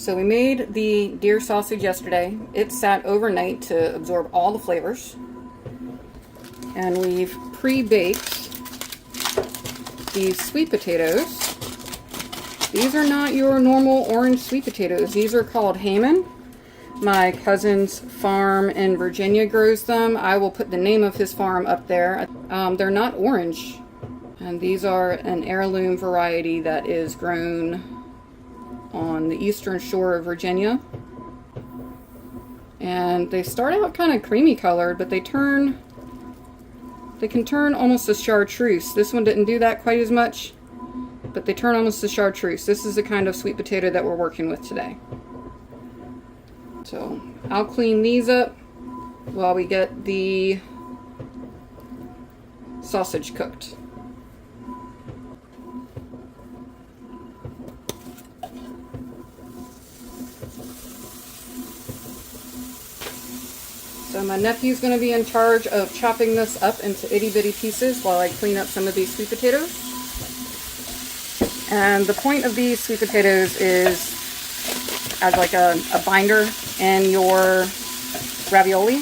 So we made the deer sausage yesterday. It sat overnight to absorb all the flavors. And we've pre-baked these sweet potatoes. These are not your normal orange sweet potatoes. These are called Haman. My cousin's farm in Virginia grows them. I will put the name of his farm up there. They're not orange. And these are an heirloom variety that is grown on the eastern shore of Virginia. And they start out kind of creamy colored, but they can turn almost to chartreuse. This one didn't do that quite as much, but they turn almost to chartreuse. This is the kind of sweet potato that we're working with today. So I'll clean these up while we get the sausage cooked. So my nephew's going to be in charge of chopping this up into itty bitty pieces while I clean up some of these sweet potatoes. And the point of these sweet potatoes is as like a binder in your ravioli.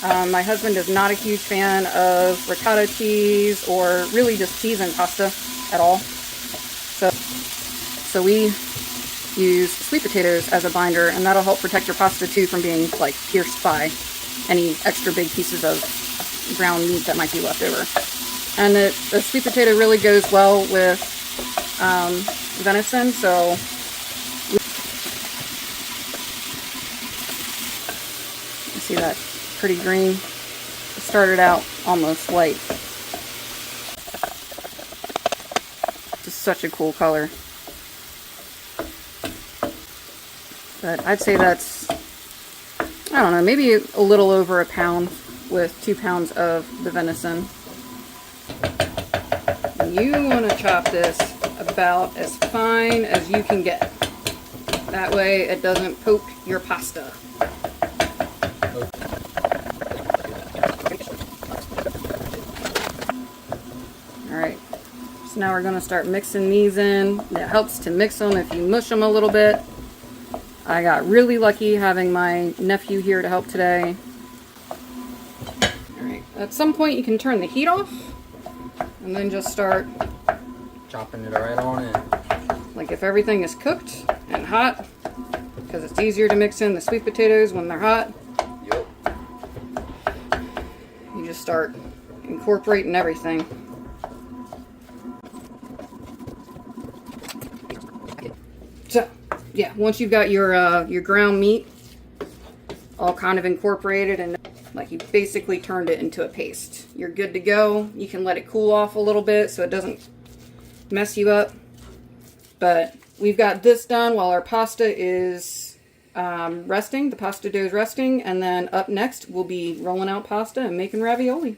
My husband is not a huge fan of ricotta cheese or really just cheese and pasta at all. So we use sweet potatoes as a binder, and that'll help protect your pasta too from being like pierced by any extra big pieces of ground meat that might be left over. And the sweet potato really goes well with venison, so you see that pretty green. It started out almost white. Just such a cool color. But I'd say that's, I don't know, maybe a little over a pound with 2 pounds of the venison. And you want to chop this about as fine as you can get. That way it doesn't poke your pasta. Alright, so now we're going to start mixing these in. It helps to mix them if you mush them a little bit. I got really lucky having my nephew here to help today. Alright, at some point you can turn the heat off and then just start chopping it right on in. Like if everything is cooked and hot, because it's easier to mix in the sweet potatoes when they're hot. Yep. You just start incorporating everything. So, yeah, once you've got your ground meat all kind of incorporated and like you basically turned it into a paste, you're good to go. You can let it cool off a little bit so it doesn't mess you up. But we've got this done while our pasta is resting. The pasta dough is resting, and then up next we'll be rolling out pasta and making ravioli.